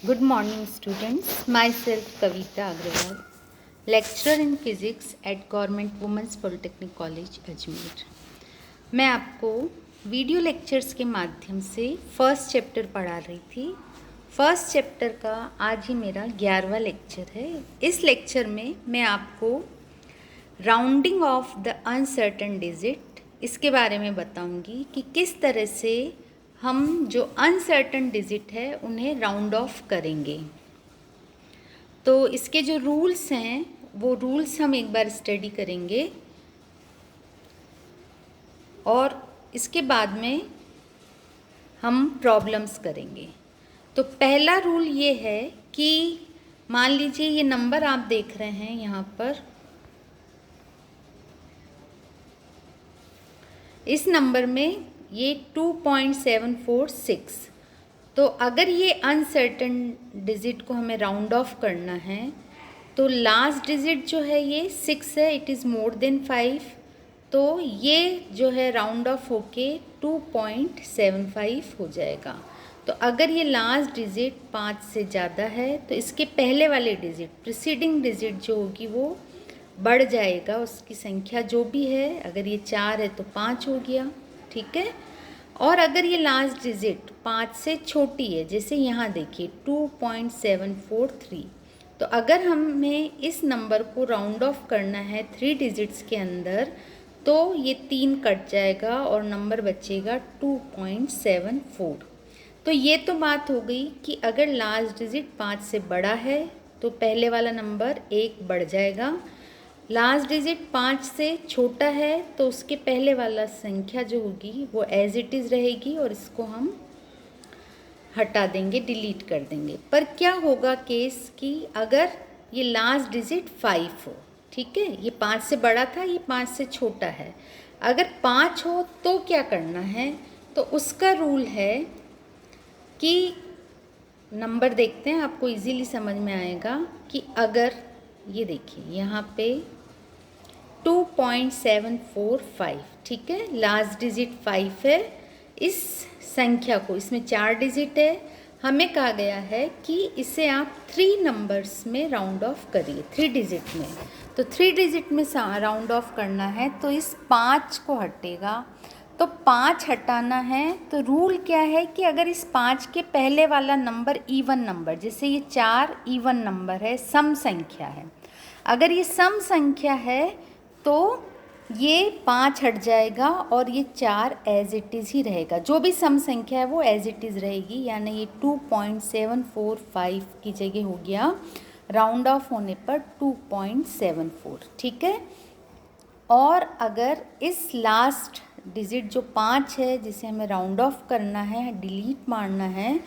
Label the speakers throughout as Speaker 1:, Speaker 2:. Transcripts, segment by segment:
Speaker 1: Good morning, students. Myself, Kavita Agrawal, lecturer in physics at Government Women's Polytechnic College, Ajmer. मैं आपको video lectures के माध्यम से first chapter पढ़ा रही थी। फर्स्ट चैप्टर का आज ही मेरा 11वां लेक्चर है। इस लेक्चर में मैं आपको rounding off the uncertain digit इसके बारे में बताऊंगी कि किस तरह से हम जो अनसर्टेन डिजिट है उन्हें राउंड ऑफ करेंगे। तो इसके जो रूल्स हैं वो रूल्स हम एक बार स्टडी करेंगे और इसके बाद में हम प्रॉब्लम्स करेंगे। तो पहला रूल ये है कि मान लीजिए ये नंबर आप देख रहे हैं यहाँ पर, इस नंबर में ये 2.746। तो अगर ये अनसर्टेन डिजिट को हमें राउंड ऑफ करना है तो लास्ट डिजिट जो है ये 6 है, इट इज़ मोर देन 5। तो ये जो है राउंड ऑफ होके 2.75 हो जाएगा। तो अगर ये लास्ट डिजिट 5 से ज़्यादा है तो इसके पहले वाले डिजिट प्रीसीडिंग डिजिट जो होगी वो बढ़ जाएगा, उसकी संख्या जो भी है। अगर ये 4 है तो 5 हो गया, ठीक है। और अगर ये लास्ट डिजिट 5 से छोटी है, जैसे यहाँ देखिए 2.743, तो अगर हमें इस नंबर को राउंड ऑफ करना है 3 डिजिट्स के अंदर तो ये 3 कट जाएगा और नंबर बचेगा 2.74। तो ये तो बात हो गई कि अगर लास्ट डिजिट 5 से बड़ा है तो पहले वाला नंबर 1 बढ़ जाएगा। लास्ट डिजिट 5 से छोटा है तो उसके पहले वाला संख्या जो होगी वो एज इट इज़ रहेगी और इसको हम हटा देंगे, डिलीट कर देंगे। पर क्या होगा केस कि अगर ये लास्ट डिजिट 5 हो, ठीक है, ये 5 से बड़ा था, ये 5 से छोटा है। अगर 5 हो तो क्या करना है, तो उसका रूल है कि नंबर देखते हैं, आपको इजीली समझ में आएगा कि अगर ये देखिए यहाँ पे 2.745, ठीक है, लास्ट डिजिट 5 है। इस संख्या को, इसमें 4 डिजिट है, हमें कहा गया है कि इसे आप 3 नंबर्स में राउंड ऑफ करिए, 3 डिजिट में। तो 3 डिजिट में राउंड ऑफ करना है तो इस 5 को हटेगा। तो 5 हटाना है तो रूल क्या है कि अगर इस 5 के पहले वाला नंबर इवन नंबर, जैसे ये 4 इवन नंबर है, सम संख्या है, अगर ये सम संख्या है तो ये 5 हट जाएगा और ये 4 एज इट इज़ ही रहेगा। जो भी सम संख्या है वो एज इट इज़ रहेगी, यानी ये 2.745 की जगह हो गया राउंड ऑफ होने पर 2.74, ठीक है। और अगर इस लास्ट डिजिट जो 5 है जिसे हमें राउंड ऑफ करना है, डिलीट मारना है,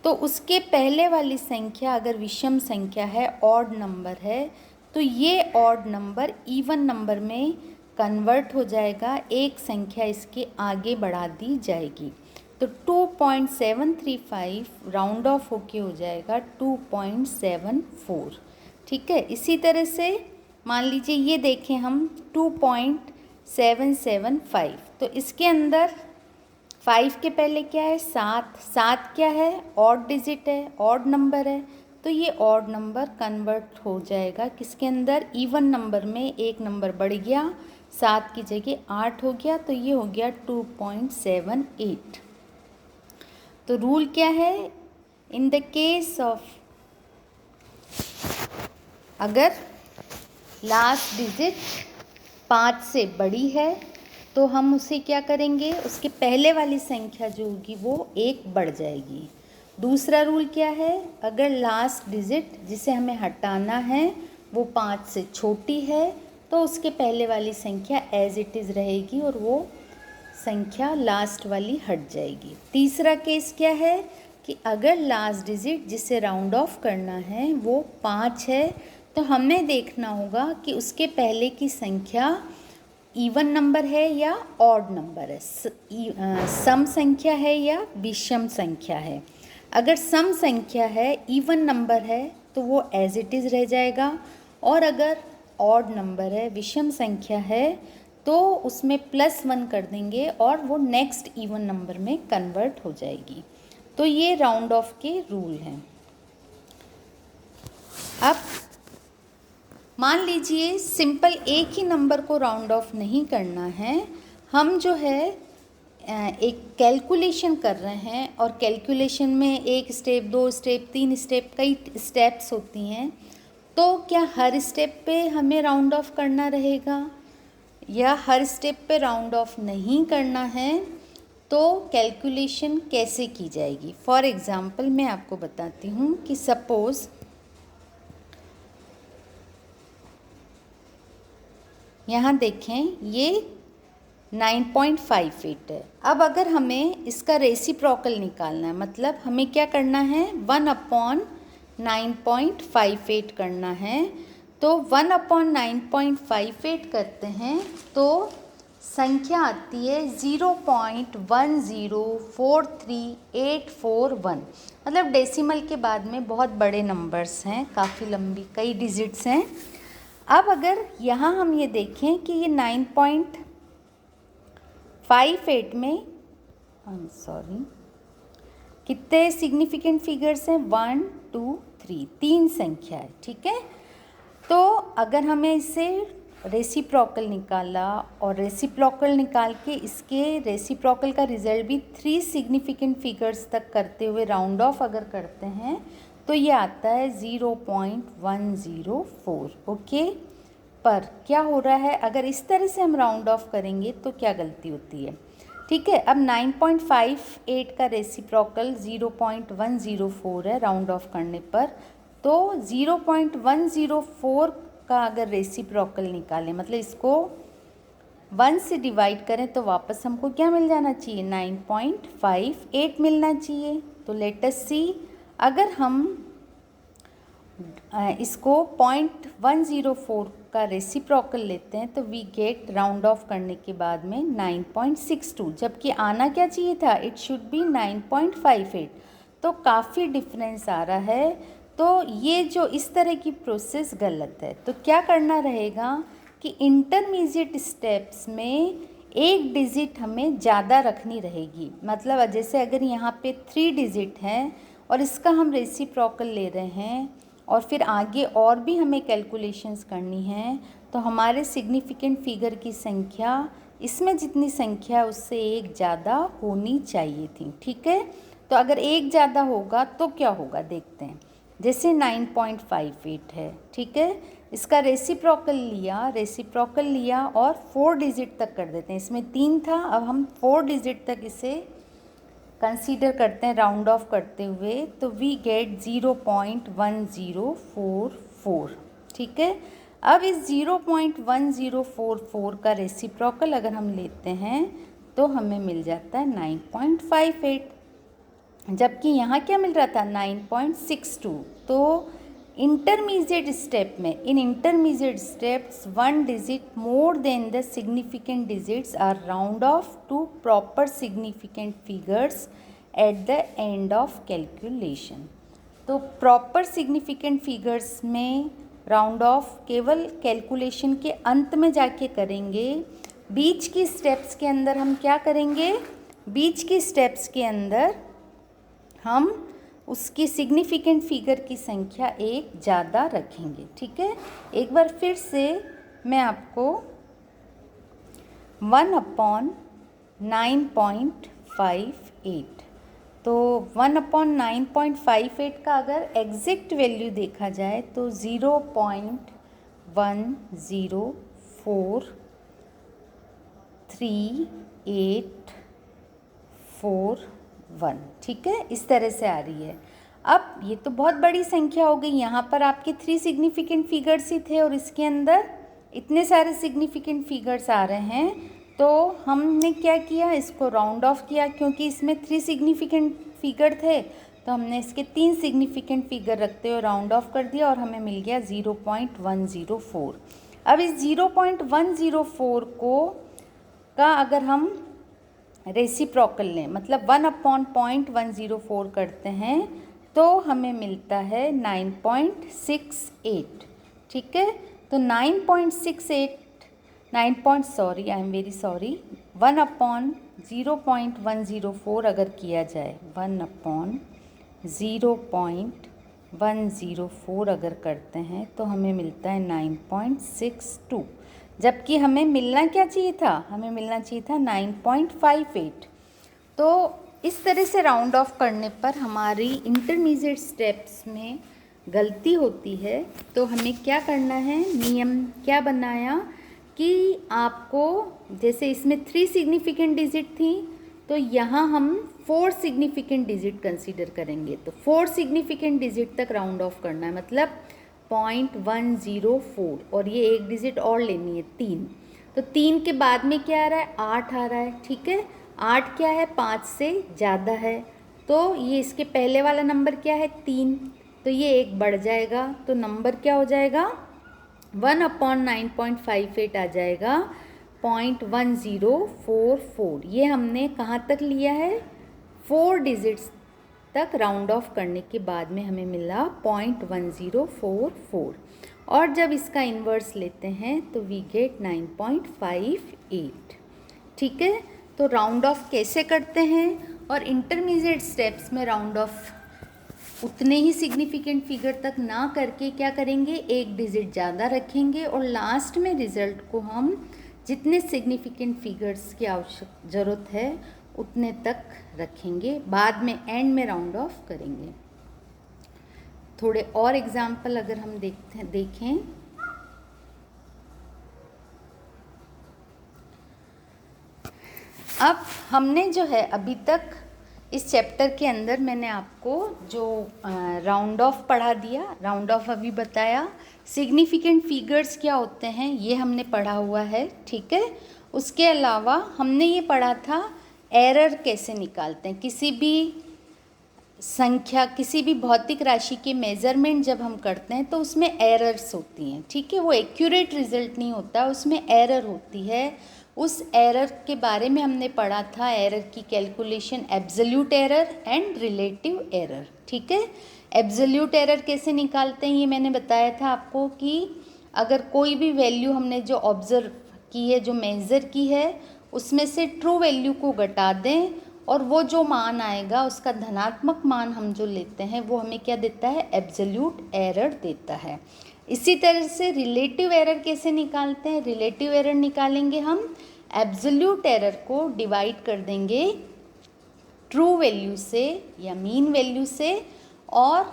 Speaker 1: तो उसके पहले वाली संख्या अगर विषम संख्या है, ऑड नंबर है, तो ये ऑड नंबर इवन नंबर में कन्वर्ट हो जाएगा, एक संख्या इसके आगे बढ़ा दी जाएगी। तो 2.735 राउंड ऑफ होके हो जाएगा 2.74, ठीक है। इसी तरह से मान लीजिए ये देखें हम 2.775, तो इसके अंदर 5 के पहले क्या है, 7 क्या है, ऑड डिजिट है, ऑड नंबर है, तो ये ऑड नंबर कन्वर्ट हो जाएगा किसके अंदर, इवन नंबर में। एक नंबर बढ़ गया, 7 की जगह 8 हो गया, तो ये हो गया 2.78। तो रूल क्या है, इन द केस ऑफ अगर लास्ट डिजिट 5 से बड़ी है तो हम उसे क्या करेंगे, उसके पहले वाली संख्या जो होगी वो 1 बढ़ जाएगी। दूसरा रूल क्या है, अगर लास्ट डिजिट जिसे हमें हटाना है वो 5 से छोटी है तो उसके पहले वाली संख्या एज इट इज़ रहेगी और वो संख्या लास्ट वाली हट जाएगी। तीसरा केस क्या है कि अगर लास्ट डिजिट जिसे राउंड ऑफ करना है वो 5 है तो हमें देखना होगा कि उसके पहले की संख्या इवन नंबर है या ऑड नंबर है, सम संख्या है या विषम संख्या है। अगर सम संख्या है, इवन नंबर है, तो वो एज इट इज़ रह जाएगा, और अगर ऑड नंबर है, विषम संख्या है, तो उसमें +1 कर देंगे और वो नेक्स्ट इवन नंबर में कन्वर्ट हो जाएगी। तो ये राउंड ऑफ के रूल हैं। अब मान लीजिए सिंपल एक ही नंबर को राउंड ऑफ नहीं करना है, हम जो है एक कैलकुलेशन कर रहे हैं और कैलकुलेशन में 1 स्टेप 2 स्टेप 3 स्टेप कई स्टेप्स होती हैं, तो क्या हर स्टेप पे हमें राउंड ऑफ करना रहेगा या हर स्टेप पे राउंड ऑफ नहीं करना है, तो कैलकुलेशन कैसे की जाएगी। फॉर एग्ज़ाम्पल मैं आपको बताती हूँ कि सपोज़ यहाँ देखें ये 9.58 है। अब अगर हमें इसका रेसिप्रोकल निकालना है, मतलब हमें क्या करना है 1/9.58 करना है, तो 1/9.58 करते हैं तो संख्या आती है 0.1043841। मतलब डेसिमल के बाद में बहुत बड़े नंबर्स हैं, काफ़ी लंबी कई डिजिट्स हैं। अब अगर यहाँ हम ये देखें कि ये 9.58 में कितने सिग्निफिकेंट फिगर्स हैं 1 2 3 3 संख्या है, ठीक है। तो अगर हमें इसे रेसिप्रोकल निकाला और रेसिप्रोकल निकाल के इसके रेसिप्रोकल का रिजल्ट भी 3 सिग्निफिकेंट फिगर्स तक करते हुए राउंड ऑफ अगर करते हैं तो ये आता है 0.104। ओके, पर क्या हो रहा है अगर इस तरह से हम राउंड ऑफ करेंगे तो क्या गलती होती है, ठीक है। अब 9.58 का रेसिप्रोकल 0.104 है राउंड ऑफ करने पर, तो 0.104 का अगर रेसिप्रोकल निकालें, मतलब इसको 1 से डिवाइड करें तो वापस हमको क्या मिल जाना चाहिए 9.58 मिलना चाहिए। तो लेट अस सी, अगर हम इसको 0.104 का रेसिप्रोकल लेते हैं तो वी गेट राउंड ऑफ करने के बाद में 9.62, जबकि आना क्या चाहिए था, इट शुड बी 9.58। तो काफ़ी डिफरेंस आ रहा है। तो ये जो इस तरह की प्रोसेस गलत है। तो क्या करना रहेगा कि इंटरमीडिएट स्टेप्स में एक डिजिट हमें ज़्यादा रखनी रहेगी। मतलब जैसे अगर यहाँ पे 3 डिजिट हैं और इसका हम रेसिप्रोकल ले रहे हैं और फिर आगे और भी हमें कैलकुलेशंस करनी है, तो हमारे सिग्निफिकेंट फिगर की संख्या इसमें जितनी संख्या उससे एक ज़्यादा होनी चाहिए थी, ठीक है। तो अगर एक ज़्यादा होगा तो क्या होगा देखते हैं। जैसे 9.58 है, ठीक है, इसका रेसिप्रोकल लिया और 4 डिजिट तक कर देते हैं। इसमें 3 था, अब हम 4 डिजिट तक इसे कंसीडर करते हैं राउंड ऑफ करते हुए, तो वी गेट 0.1044, ठीक है। अब इस 0.1044 का रेसिप्रोकल अगर हम लेते हैं तो हमें मिल जाता है 9.58, जबकि यहाँ क्या मिल रहा था 9.62। तो इंटरमीडिएट स्टेप में, in intermediate steps 1 digit more than the significant digits are round off to proper significant figures at the end of calculation. तो प्रॉपर सिग्निफिकेंट फिगर्स में राउंड ऑफ केवल कैलकुलेशन के अंत में जाके करेंगे। बीच की स्टेप्स के अंदर हम क्या करेंगे, बीच की स्टेप्स के अंदर हम उसकी सिग्निफिकेंट फिगर की संख्या एक ज़्यादा रखेंगे, ठीक है। एक बार फिर से मैं आपको 1/9.58, तो 1/9.58 का अगर एग्जैक्ट वैल्यू देखा जाए तो 0.1043841, ठीक है, इस तरह से आ रही है। अब ये तो बहुत बड़ी संख्या हो गई, यहाँ पर आपके 3 सिग्निफिकेंट फिगर्स ही थे और इसके अंदर इतने सारे सिग्निफिकेंट फिगर्स आ रहे हैं। तो हमने क्या किया, इसको राउंड ऑफ किया, क्योंकि इसमें 3 सिग्निफिकेंट फिगर थे तो हमने इसके 3 सिग्निफिकेंट फिगर रखते हुए राउंड ऑफ कर दिया और हमें मिल गया 0.104। अब इस 0.104 को का अगर हम रेसिप्रोकल लें, मतलब 1/0.104 करते हैं तो हमें मिलता है 9.68, ठीक है। तो 9.68 1/0.104 अगर किया जाए 1/0.104 104 अगर करते हैं तो हमें मिलता है 9.62, जबकि हमें मिलना क्या चाहिए था, हमें मिलना चाहिए था 9.58। तो इस तरह से राउंड ऑफ करने पर हमारी इंटरमीडिएट स्टेप्स में गलती होती है। तो हमें क्या करना है, नियम क्या बनाया कि आपको, जैसे इसमें 3 सिग्निफिकेंट डिजिट थी तो यहाँ हम 4 सिग्निफिकेंट डिजिट कंसीडर करेंगे। तो 4 सिग्निफिकेंट डिजिट तक राउंड ऑफ करना है, मतलब 0.104, और ये एक डिजिट और लेनी है 3। तो 3 के बाद में क्या आ रहा है, 8 आ रहा है। ठीक है, 8 क्या है, 5 से ज़्यादा है, तो ये इसके पहले वाला नंबर क्या है, 3, तो ये एक बढ़ जाएगा, तो नंबर क्या हो जाएगा, 1/9.58 आ जाएगा, 0.1044। ये हमने कहाँ तक लिया है, 4 डिजिट्स तक राउंड ऑफ करने के बाद में हमें मिला 0.1044, और जब इसका इन्वर्स लेते हैं तो वी गेट 9.58। ठीक है, तो राउंड ऑफ कैसे करते हैं, और इंटरमीडिएट स्टेप्स में राउंड ऑफ उतने ही सिग्निफिकेंट फिगर तक ना करके क्या करेंगे, एक डिजिट ज़्यादा रखेंगे, और लास्ट में रिज़ल्ट को हम जितने सिग्निफिकेंट फिगर्स की ज़रूरत है उतने तक रखेंगे, बाद में एंड में राउंड ऑफ करेंगे। थोड़े और एग्जाम्पल अगर हम देखें, अब हमने जो है अभी तक इस चैप्टर के अंदर मैंने आपको जो राउंड ऑफ पढ़ा दिया, राउंड ऑफ अभी बताया, सिग्निफिकेंट फिगर्स क्या होते हैं ये हमने पढ़ा हुआ है। ठीक है, उसके अलावा हमने ये पढ़ा था एरर कैसे निकालते हैं, किसी भी संख्या, किसी भी भौतिक राशि के मेज़रमेंट जब हम करते हैं तो उसमें एरर्स होती हैं। ठीक है, वो एक्यूरेट रिजल्ट नहीं होता, उसमें एरर होती है। उस एरर के बारे में हमने पढ़ा था, एरर की calculation, absolute error and relative error. ठीक है, एब्सोल्यूट एरर कैसे निकालते हैं ये मैंने बताया था आपको कि अगर कोई भी वैल्यू हमने जो ऑब्ज़र्व की है, जो मेज़र की है, उसमें से ट्रू वैल्यू को घटा दें और वो जो मान आएगा उसका धनात्मक मान हम जो लेते हैं वो हमें क्या देता है, एब्सोल्यूट एरर देता है। इसी तरह से रिलेटिव एरर कैसे निकालते हैं, रिलेटिव एरर निकालेंगे हम, एब्सोल्यूट एरर को डिवाइड कर देंगे ट्रू वैल्यू से या मीन वैल्यू से, और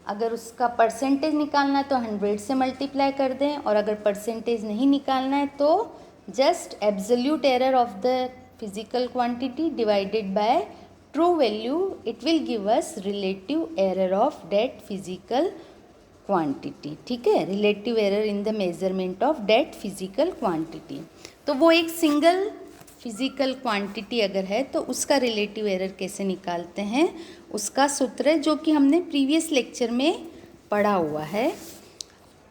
Speaker 1: अगर उसका परसेंटेज निकालना है तो 100 से मल्टीप्लाई कर दें, और अगर परसेंटेज नहीं निकालना है तो just absolute error of the physical quantity divided by true value, it will give us relative error of that physical quantity. ठीक है, relative error in the measurement of that physical quantity. तो वो एक single physical quantity अगर है तो उसका relative error कैसे निकालते हैं, उसका सूत्र है जो कि हमने प्रीवियस लेक्चर में पढ़ा हुआ है।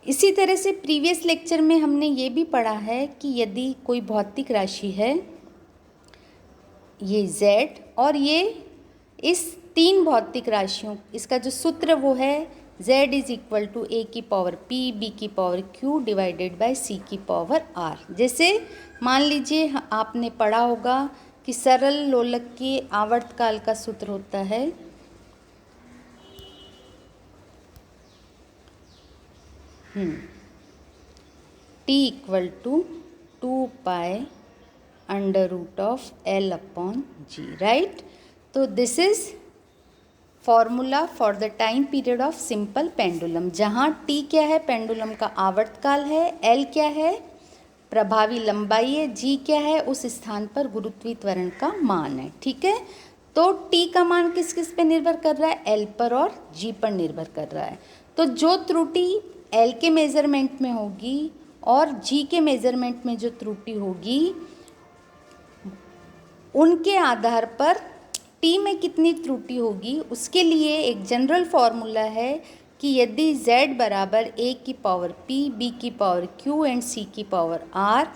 Speaker 1: इसी तरह से प्रीवियस लेक्चर में हमने ये भी पढ़ा है कि यदि कोई भौतिक राशि है, ये z, और ये इस 3 भौतिक राशियों, इसका जो सूत्र वो है z is equal to a की पावर p, b की power q divided by c की पावर r। जैसे मान लीजिए आपने पढ़ा होगा कि सरल लोलक के आवर्तकाल का सूत्र होता है t equal to 2 pi under root of l upon g, right. तो this is formula for the time period of simple pendulum, जहाँ t क्या है, पेंडुलम का आवर्तकाल है, l क्या है, प्रभावी लंबाई है, g क्या है, उस स्थान पर गुरुत्वीय त्वरण का मान है। ठीक है, तो t का मान किस किस पे निर्भर कर रहा है, l पर और g पर निर्भर कर रहा है। तो जो त्रुटि l के मेज़रमेंट में होगी और g के मेज़रमेंट में जो त्रुटि होगी, उनके आधार पर t में कितनी त्रुटि होगी उसके लिए एक जनरल फॉर्मूला है कि यदि z बराबर a की पावर p, b की पावर q एंड c की पावर r,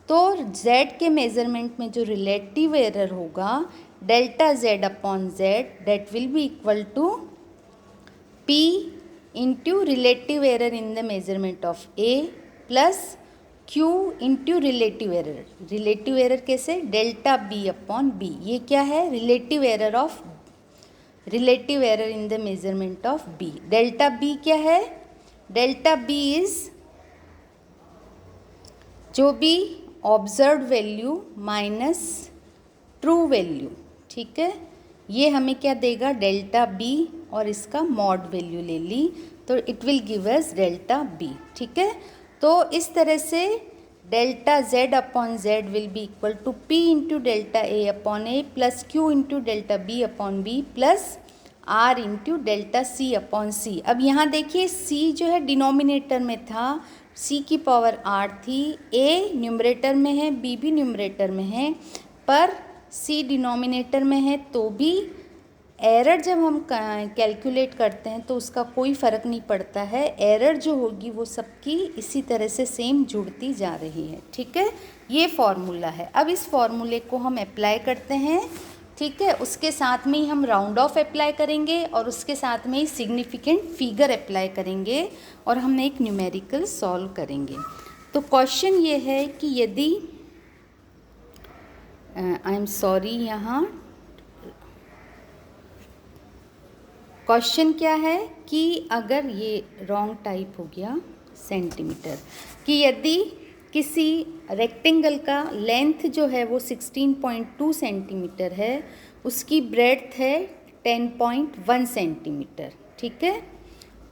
Speaker 1: तो z के मेज़रमेंट में जो रिलेटिव एरर होगा delta z upon z, that will be equal to p into relative error in the measurement of a plus q into relative error. Relative error कैसे, delta b upon b, ये क्या है, relative error of relative error in the measurement of B. Delta B क्या है? Delta B is जो भी observe value minus true value, ठीक है, ये हमें क्या देगा? डेल्टा बी, और इसका मॉड वैल्यू ले ली तो it will give us delta B, ठीक है। तो इस तरह से delta Z upon Z will be equal to P into delta A upon A plus Q into delta B upon B plus R into delta C upon C. अब यहाँ देखिए सी जो है डिनोमिनेटर में था, सी की पावर आर थी, ए numerator में है, बी भी न्यूमरेटर में है, पर सी डिनोमिनेटर में है तो भी एरर जब हम कैलकुलेट करते हैं तो उसका कोई फ़र्क नहीं पड़ता है, एरर जो होगी वो सबकी इसी तरह से सेम जुड़ती जा रही है, ठीक है। ये फॉर्मूला है। अब इस फॉर्मूले को हम अप्लाई करते हैं, ठीक है। उसके साथ में ही हम राउंड ऑफ अप्लाई करेंगे और उसके साथ में ही सिग्निफिकेंट फिगर अप्लाई करेंगे और हम एक न्यूमेरिकल सॉल्व करेंगे। तो क्वेश्चन ये है कि यदि आई एम सॉरी, यहाँ क्वेश्चन क्या है कि अगर ये रॉन्ग टाइप हो गया सेंटीमीटर, कि यदि किसी रेक्टेंगल का लेंथ जो है वो 16.2 सेंटीमीटर है, उसकी ब्रेड्थ है 10.1 सेंटीमीटर, ठीक है।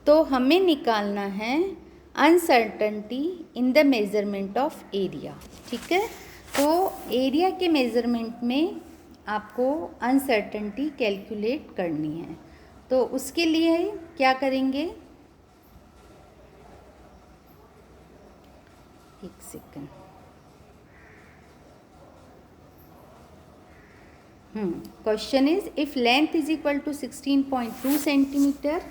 Speaker 1: तो हमें निकालना है uncertainty in the measurement of area, ठीक है। तो एरिया के मेज़रमेंट में आपको अनसर्टेनिटी कैलकुलेट करनी है। तो उसके लिए क्या करेंगे, एक second, question is if length is equal to 16.2 centimetre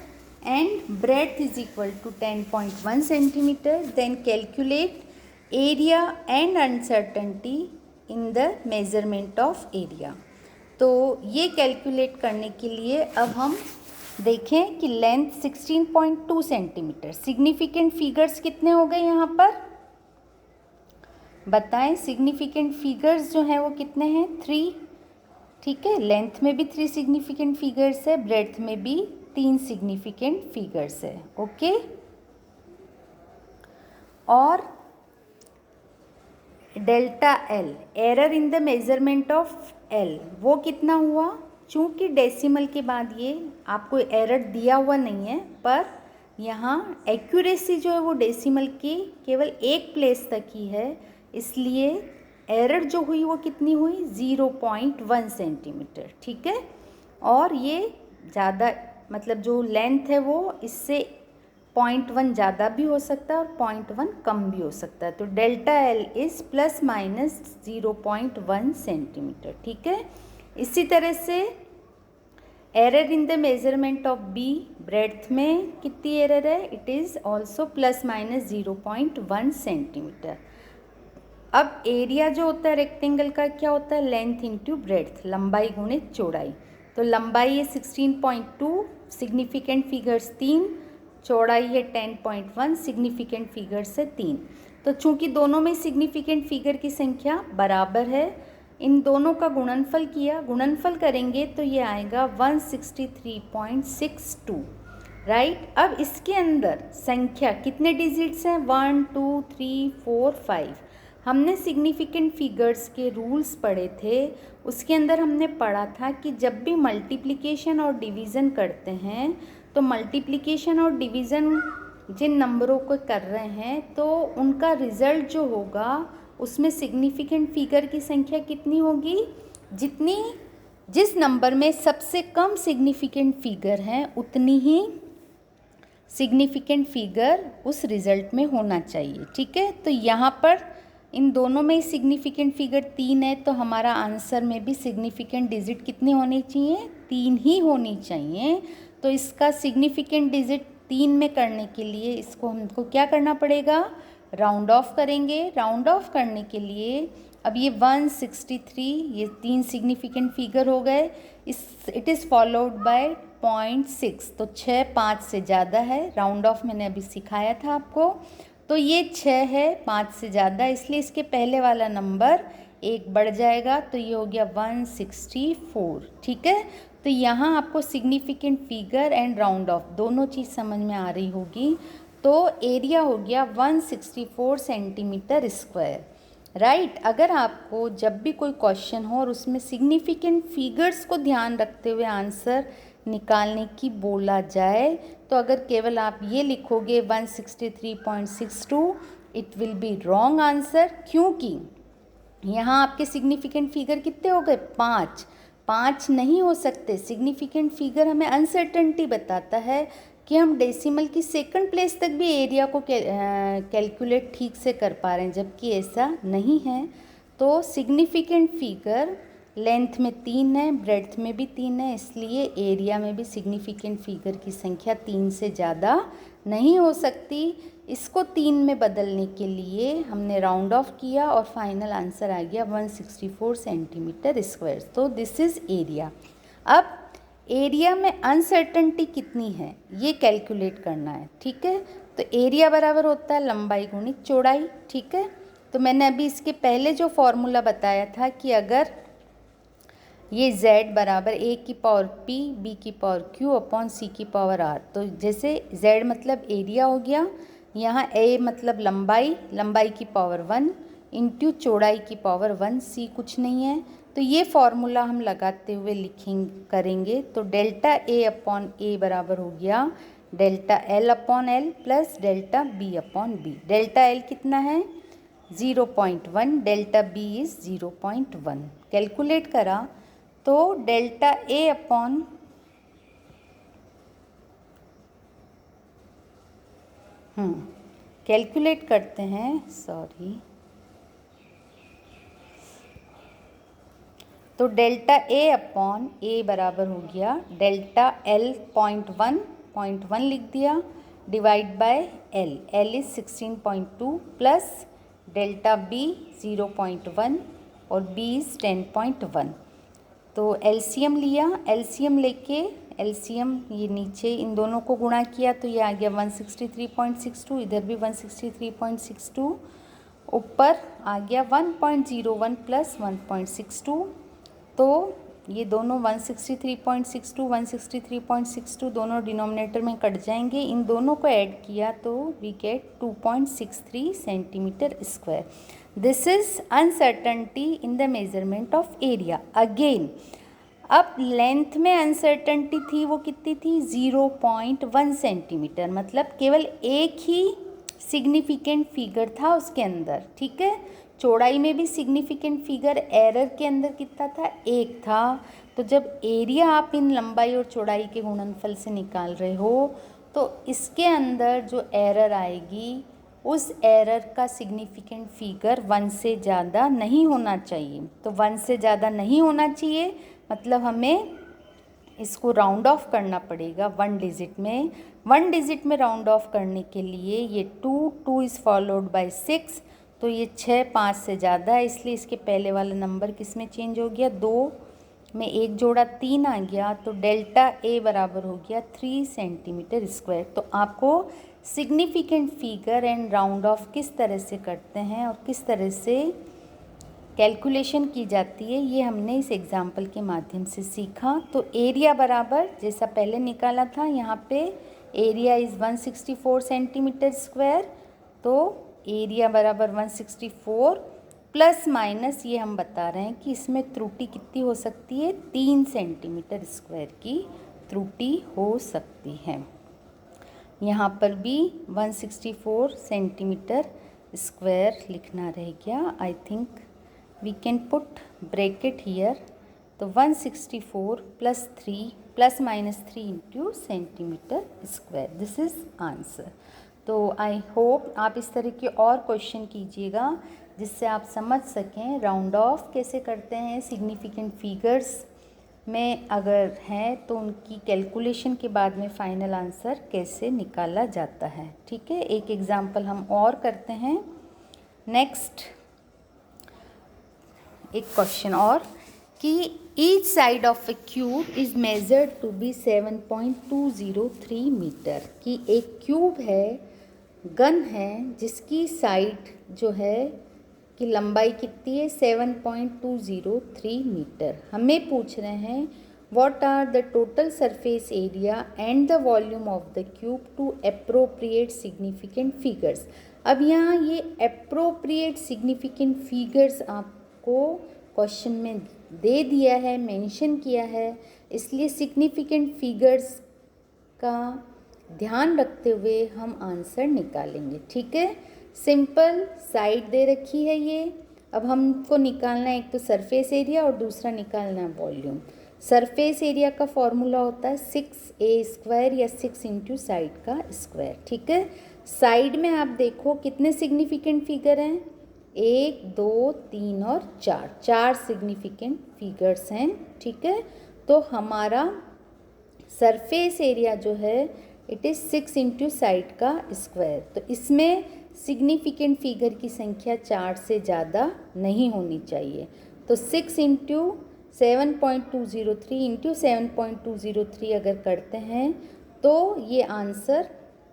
Speaker 1: and breadth is equal to 10.1 centimeter, then calculate area and uncertainty in the measurement of area। तो ये कैलकुलेट करने के लिए अब हम देखें कि लेंथ 16.2 सेंटीमीटर, सिग्निफिकेंट फिगर्स कितने हो गए यहाँ पर बताएं। सिग्निफिकेंट फिगर्स जो हैं वो कितने हैं? 3, ठीक है। लेंथ में भी 3 सिग्निफिकेंट फिगर्स है, ब्रेड्थ में भी 3 सिग्निफिकेंट फिगर्स है, ओके। और delta L, error in the measurement of L, वो कितना हुआ? चूँकि डेसिमल के बाद ये आपको एरर दिया हुआ नहीं है, पर यहाँ एक्यूरेसी जो है वो डेसिमल की केवल एक प्लेस तक ही है, इसलिए एरर जो हुई वो कितनी हुई? 0.1 सेंटीमीटर, ठीक है। और ये ज़्यादा, मतलब जो लेंथ है वो इससे 0.1 ज़्यादा भी हो सकता है और 0.1 कम भी हो सकता है। तो delta L is plus minus 0.1 centimetre, ठीक है। इसी तरह से error in the measurement of B, breadth में कितनी एरर है? It is also plus minus 0.1 centimetre. अब एरिया जो होता है रेक्टेंगल का क्या होता है? लेंथ इंटू ब्रेड्थ, लंबाई गुणित चौड़ाई। तो लंबाई है 16.2, सिग्निफिकेंट फिगर्स 3, चौड़ाई है 10.1, सिग्निफिकेंट फिगर्स है 3। तो चूंकि दोनों में सिग्निफिकेंट फिगर की संख्या बराबर है, इन दोनों का गुणनफल किया, गुणनफल करेंगे तो ये आएगा 163.62, राइट। अब इसके अंदर संख्या कितने डिजिट्स हैं? 1 2 3 4 5। हमने सिग्निफिकेंट फिगर्स के रूल्स पढ़े थे, उसके अंदर हमने पढ़ा था कि जब भी मल्टीप्लिकेशन और डिवीज़न करते हैं तो मल्टीप्लिकेशन और डिवीज़न जिन नंबरों को कर रहे हैं तो उनका रिज़ल्ट जो होगा उसमें सिग्निफिकेंट फिगर की संख्या कितनी होगी? जिस नंबर में सबसे कम सिग्निफिकेंट फिगर हैं उतनी ही सिग्निफिकेंट फिगर उस रिज़ल्ट में होना चाहिए, ठीक है। तो यहाँ पर इन दोनों में सिग्निफिकेंट फिगर 3 है, तो हमारा आंसर में भी सिग्निफिकेंट डिजिट कितने होने चाहिए? 3 ही होनी चाहिए। तो इसका सिग्निफिकेंट डिजिट 3 में करने के लिए इसको हमको क्या करना पड़ेगा? राउंड ऑफ करेंगे। राउंड ऑफ करने के लिए अब ये 163, ये 3 सिग्निफिकेंट फिगर हो गए। इट इज़ फॉलोड बाय 0.6, तो 6 5 से ज़्यादा है। राउंड ऑफ मैंने अभी सिखाया था आपको। तो ये 6 है, 5 से ज़्यादा, इसलिए इसके पहले वाला नंबर एक बढ़ जाएगा तो ये हो गया 164, ठीक है। तो यहाँ आपको significant figure and round of दोनों चीज़ समझ में आ रही होगी। तो एरिया हो गया 164 सेंटीमीटर स्क्वायर, राइट। अगर आपको जब भी कोई क्वेश्चन हो और उसमें सिग्निफिकेंट फिगर्स को ध्यान रखते हुए आंसर निकालने की बोला जाए, तो अगर केवल आप ये लिखोगे 163.62, it will be wrong answer, क्योंकि यहाँ आपके सिग्निफिकेंट फिगर कितने हो गए, 5 नहीं हो सकते। सिग्निफिकेंट फिगर हमें अनसर्टेनिटी बताता है कि हम डेसिमल की सेकंड प्लेस तक भी एरिया को कैलकुलेट ठीक से कर पा रहे हैं, जबकि ऐसा नहीं है। तो सिग्निफिकेंट फिगर लेंथ में 3 है, ब्रेड्थ में भी 3 है, इसलिए एरिया में भी सिग्निफिकेंट फिगर की संख्या 3 से ज़्यादा नहीं हो सकती। इसको 3 में बदलने के लिए हमने राउंड ऑफ किया और फाइनल आंसर आ गया 164 सेंटीमीटर स्क्वायर। तो दिस इज़ एरिया। अब एरिया में अनसर्टेनिटी कितनी है ये कैलकुलेट करना है, ठीक है। तो एरिया बराबर होता है लंबाई गुणित चौड़ाई, ठीक है। तो मैंने अभी इसके पहले जो फॉर्मूला बताया था कि अगर ये z बराबर a की पावर p, b की पावर q अपॉन c की पावर r, तो जैसे z मतलब एरिया हो गया, यहाँ a मतलब लंबाई की पावर 1 इंटू चौड़ाई की पावर 1, c कुछ नहीं है। तो ये फॉर्मूला हम लगाते हुए करेंगे। तो डेल्टा a अपॉन a बराबर हो गया delta l upon l plus delta b upon b। Delta l कितना है 0.1, डेल्टा b इज़ 0.1। कैलकुलेट करा तो डेल्टा a अपॉन कैलकुलेट करते हैं, सॉरी। तो डेल्टा a अपॉन a बराबर हो गया डेल्टा l 0.1 लिख दिया divide by l is 16.2 plus delta b 0.1 और b इज़ 10.1। तो एलसीएम लिया, एलसीएम लेके एलसीएम ये नीचे इन दोनों को गुणा किया तो ये आ गया 163.62, इधर भी 163.62, ऊपर आ गया 1.01 प्लस 1.62। तो ये दोनों 163.62 दोनों डिनोमिनेटर में कट जाएंगे, इन दोनों को ऐड किया तो we get 2.63 centimetre square. This is uncertainty in the measurement of area. Again अब लेंथ में अनसर्टेनिटी थी, वो कितनी थी 0.1 सेंटीमीटर, मतलब केवल एक ही सिग्निफिकेंट फिगर था उसके अंदर, ठीक है। चौड़ाई में भी सिग्निफिकेंट फिगर एरर के अंदर कितना था, 1 था। तो जब एरिया आप इन लंबाई और चौड़ाई के गुणनफल से निकाल रहे हो तो इसके अंदर जो एरर आएगी उस एरर का सिग्निफिकेंट फिगर 1 से ज़्यादा नहीं होना चाहिए। तो 1 से ज़्यादा नहीं होना चाहिए, मतलब हमें इसको राउंड ऑफ करना पड़ेगा 1 डिजिट में। 1 डिजिट में राउंड ऑफ करने के लिए ये 2 इज़ फॉलोड बाय 6, तो ये 6 5 से ज़्यादा है, इसलिए इसके पहले वाला नंबर किस में चेंज हो गया, 2 में 1 जोड़ा 3 आ गया। तो डेल्टा ए बराबर हो गया 3 सेंटीमीटर स्क्वायर। तो आपको significant figure and round of किस तरह से करते हैं और किस तरह से कैलकुलेशन की जाती है ये हमने इस एग्जाम्पल के माध्यम से सीखा। तो एरिया बराबर जैसा पहले निकाला था, यहाँ पे एरिया इज़ 164 सेंटीमीटर स्क्वायर, तो एरिया बराबर 164 प्लस माइनस ये हम बता रहे हैं कि इसमें त्रुटि कितनी हो सकती है, 3 सेंटीमीटर स्क्वायर की त्रुटि हो सकती है। यहाँ पर भी 164 सेंटीमीटर स्क्वायर लिखना रह गया। I think we can put bracket here. तो 164 plus 3 plus minus 3 into centimetre square, this is answer. तो आई होप आप इस तरह के और क्वेश्चन कीजिएगा जिससे आप समझ सकें राउंड ऑफ कैसे करते हैं, सिग्निफिकेंट फिगर्स में अगर हैं तो उनकी कैलकुलेशन के बाद में फाइनल आंसर कैसे निकाला जाता है, ठीक है। एक एग्जांपल हम और करते हैं। नेक्स्ट एक क्वेश्चन और कि each side of a cube is measured to be 7.203 metre, कि एक क्यूब है, गन है जिसकी साइड जो है की लंबाई कितनी है 7.203 मीटर। हमें पूछ रहे हैं what are the total surface area and the volume of the cube to appropriate significant figures. अब यहाँ ये अप्रोप्रिएट सिग्निफिकेंट फिगर्स आपको क्वेश्चन में दे दिया है, मेंशन किया है, इसलिए सिग्निफिकेंट फिगर्स का ध्यान रखते हुए हम आंसर निकालेंगे। ठीक है, सिंपल साइड दे रखी है ये। अब हमको निकालना है एक तो सरफेस एरिया और दूसरा निकालना है वॉल्यूम। सरफेस एरिया का फॉर्मूला होता है 6a² या 6 इंटू साइड का स्क्वायर। ठीक है, साइड में आप देखो कितने सिग्निफिकेंट फिगर हैं, 1 2 3 और 4 सिग्निफिकेंट फिगर्स हैं। ठीक है, तो हमारा सरफेस एरिया जो है इट इज़ 6 इंटू साइड का स्क्वायर। तो इसमें सिग्निफिकेंट फिगर की संख्या 4 से ज़्यादा नहीं होनी चाहिए। तो 6 इंटू 7.203 इंटू 7.203 अगर करते हैं तो ये आंसर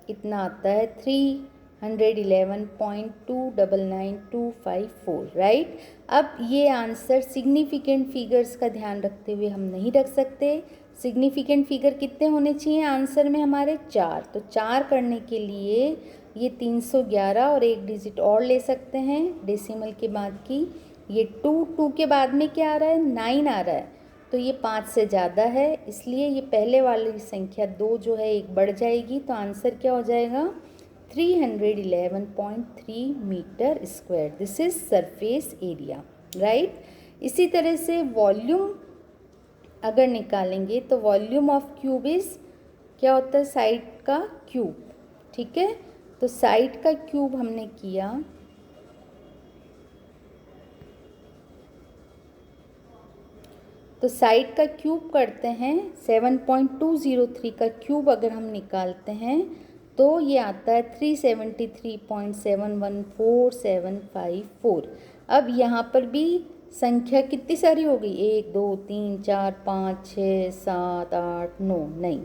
Speaker 1: इतना आता है 311.299254, राइट। अब ये आंसर सिग्निफिकेंट फिगर्स का ध्यान रखते हुए हम नहीं रख सकते। सिग्निफिकेंट फिगर कितने होने चाहिए आंसर में हमारे 4। तो 4 करने के लिए ये 311 और एक डिजिट और ले सकते हैं डेसिमल के बाद की। ये 2 के बाद में क्या आ रहा है 9 आ रहा है, तो ये 5 से ज़्यादा है, इसलिए ये पहले वाली संख्या 2 जो है एक बढ़ जाएगी। तो आंसर क्या हो जाएगा 311.3 metre square. This is surface area, right. इसी तरह से वॉल्यूम अगर निकालेंगे तो वॉल्यूम ऑफ क्यूब इज क्या होता है साइड का क्यूब। ठीक है, तो साइड का क्यूब हमने किया तो साइड का क्यूब करते हैं 7.203 का क्यूब अगर हम निकालते हैं तो ये आता है 373.714754। अब यहाँ पर भी संख्या कितनी सारी हो गई 1 2 3 4 5 6 7 8 9, नहीं,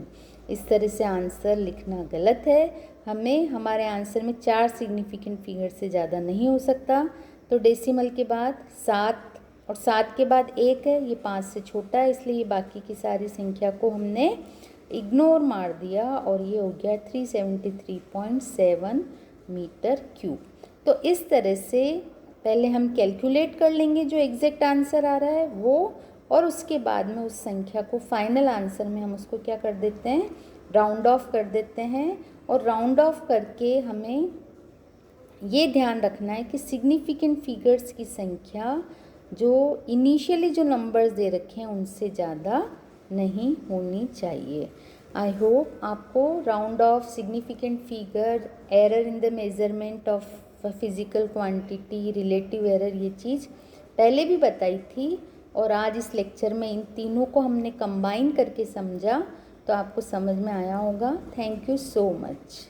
Speaker 1: इस तरह से आंसर लिखना गलत है। हमें हमारे आंसर में 4 सिग्निफिकेंट फिगर से ज़्यादा नहीं हो सकता। तो डेसिमल के बाद 7 और 7 के बाद 1 है, ये 5 से छोटा है, इसलिए बाकी की सारी संख्या को हमने इग्नोर मार दिया और ये हो गया 373.7 मीटर क्यूब। तो इस तरह से पहले हम कैलकुलेट कर लेंगे जो एग्जैक्ट आंसर आ रहा है वो, और उसके बाद में उस संख्या को फाइनल आंसर में हम उसको क्या कर देते हैं राउंड ऑफ कर देते हैं। और राउंड ऑफ करके हमें ये ध्यान रखना है कि सिग्निफिकेंट फिगर्स की संख्या जो इनिशियली जो नंबर्स दे रखे हैं उनसे ज़्यादा नहीं होनी चाहिए। आई होप आपको round of significant figure, error in the measurement of physical quantity, relative error, ये चीज़ पहले भी बताई थी और आज इस लेक्चर में इन तीनों को हमने कंबाइन करके समझा, तो आपको समझ में आया होगा। Thank you so much.